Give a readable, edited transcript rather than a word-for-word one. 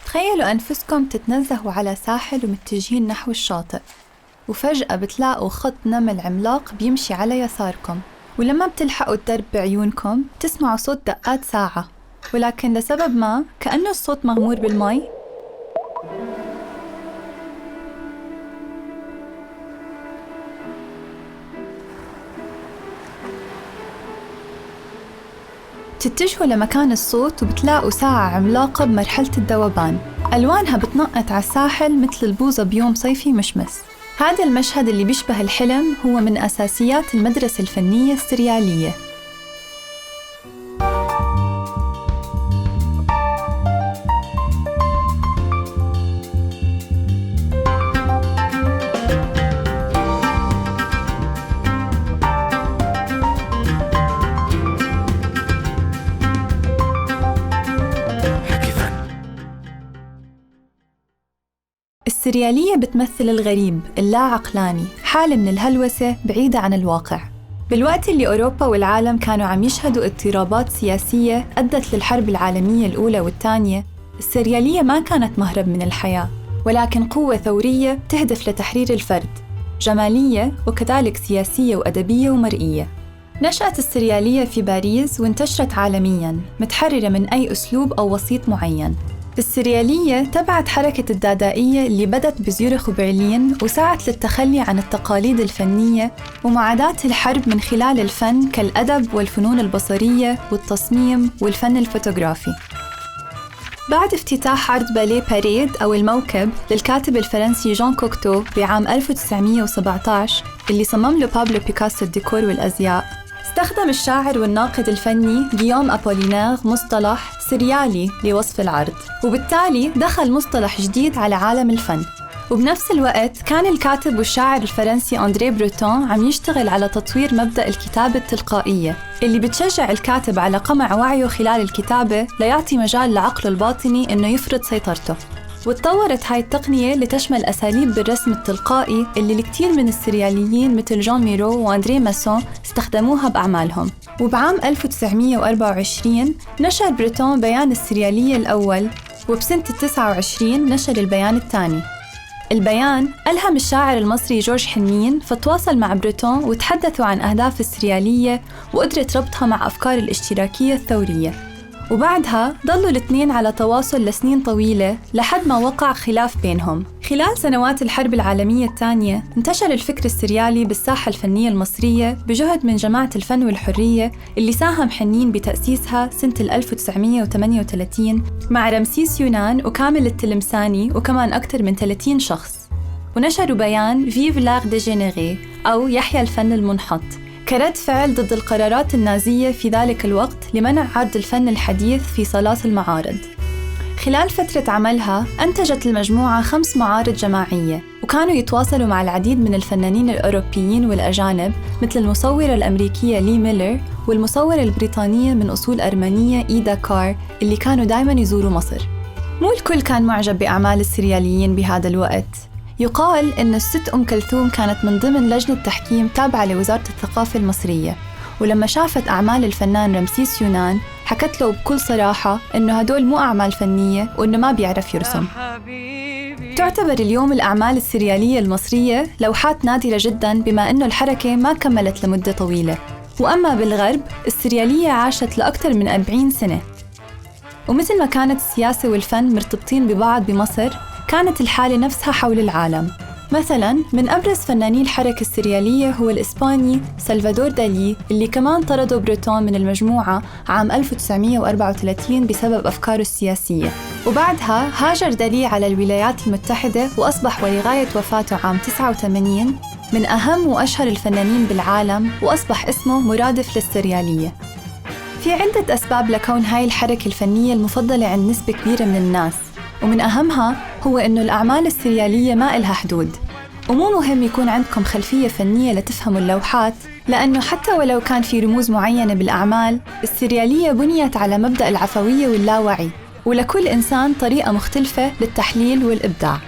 تخيلوا أنفسكم تتنزهوا على ساحل ومتجهين نحو الشاطئ، وفجأة بتلاقوا خط نمل عملاق بيمشي على يساركم، ولما بتلحقوا الدرب بعيونكم تسمعوا صوت دقات ساعة، ولكن لسبب ما كأنه الصوت مغمور بالمي. بتتجهوا لمكان الصوت وبتلاقوا ساعة عملاقة بمرحلة الذوبان، ألوانها بتنقط على الساحل مثل البوظة بيوم صيفي مشمس. هذا المشهد اللي بيشبه الحلم هو من أساسيات المدرسة الفنية السريالية. السريالية بتمثل الغريب، اللا عقلاني، حالة من الهلوسة بعيدة عن الواقع. بالوقت اللي أوروبا والعالم كانوا عم يشهدوا اضطرابات سياسية أدت للحرب العالمية الأولى والثانية، السريالية ما كانت مهرب من الحياة، ولكن قوة ثورية تهدف لتحرير الفرد، جمالية وكذلك سياسية وأدبية ومرئية. نشأت السريالية في باريس وانتشرت عالمياً، متحررة من أي أسلوب أو وسيط معين. السريالية تبعت حركة الدادائية اللي بدت بزيورخ وبرلين وسعت للتخلي عن التقاليد الفنية ومعاداة الحرب من خلال الفن كالأدب والفنون البصرية والتصميم والفن الفوتوغرافي. بعد افتتاح عرض باليه باريد أو الموكب للكاتب الفرنسي جان كوكتو بعام 1917 اللي صمم له بابلو بيكاسو الديكور والأزياء، استخدم الشاعر والناقد الفني غيوم أبولينير مصطلح سريالي لوصف العرض، وبالتالي دخل مصطلح جديد على عالم الفن. وبنفس الوقت كان الكاتب والشاعر الفرنسي أندري بروتون عم يشتغل على تطوير مبدأ الكتابة التلقائية اللي بتشجع الكاتب على قمع وعيه خلال الكتابة ليعطي مجال لعقله الباطني إنه يفرض سيطرته. وتطورت هاي التقنية لتشمل أساليب بالرسم التلقائي اللي الكثير من السرياليين مثل جان ميرو وأندري ماسون استخدموها بأعمالهم. وبعام 1924 نشر بروتون بيان السريالية الأول، وبسنة 29 نشر البيان الثاني. البيان ألهم الشاعر المصري جورج حنين، فتواصل مع بروتون وتحدثوا عن أهداف السريالية وقدرة ربطها مع أفكار الاشتراكية الثورية. وبعدها ضلوا الاثنين على تواصل لسنين طويلة لحد ما وقع خلاف بينهم. خلال سنوات الحرب العالمية الثانية انتشر الفكر السريالي بالساحة الفنية المصرية بجهد من جماعة الفن والحرية اللي ساهم حنين بتأسيسها سنة 1938 مع رمسيس يونان وكامل التلمساني وكمان أكثر من 30 شخص. ونشروا بيان فيف لاغ ديجينيري أو يحيى الفن المنحط كرد فعل ضد القرارات النازية في ذلك الوقت لمنع عرض الفن الحديث في صالات المعارض. خلال فترة عملها أنتجت المجموعة 5 معارض جماعية، وكانوا يتواصلوا مع العديد من الفنانين الأوروبيين والأجانب مثل المصورة الأمريكية لي ميلر والمصورة البريطانية من أصول أرمنية إيدا كار اللي كانوا دايماً يزوروا مصر. مو الكل كان معجب بأعمال السرياليين بهذا الوقت. يقال إن الست أم كلثوم كانت من ضمن لجنة تحكيم تابعة لوزارة الثقافة المصرية، ولما شافت أعمال الفنان رمسيس يونان حكت له بكل صراحة إنه هدول مو أعمال فنية وإنه ما بيعرف يرسم. تعتبر اليوم الأعمال السريالية المصرية لوحات نادرة جداً بما إنه الحركة ما كملت لمدة طويلة. وأما بالغرب السريالية عاشت لأكثر من 40 سنة. ومثل ما كانت السياسة والفن مرتبطين ببعض بمصر، كانت الحالة نفسها حول العالم. مثلاً من أبرز فناني الحركة السريالية هو الإسباني سلفادور دالي اللي كمان طرده بروتون من المجموعة عام 1934 بسبب أفكاره السياسية. وبعدها هاجر دالي على الولايات المتحدة وأصبح ولغاية وفاته عام 89 من أهم وأشهر الفنانين بالعالم، وأصبح اسمه مرادف للسريالية. في عدة أسباب لكون هاي الحركة الفنية المفضلة عند نسبة كبيرة من الناس، ومن أهمها هو إنه الأعمال السريالية ما إلها حدود. ومو مهم يكون عندكم خلفية فنية لتفهموا اللوحات، لأنه حتى ولو كان في رموز معينة بالأعمال، السريالية بنيت على مبدأ العفوية واللاوعي، ولكل إنسان طريقة مختلفة للتحليل والإبداع.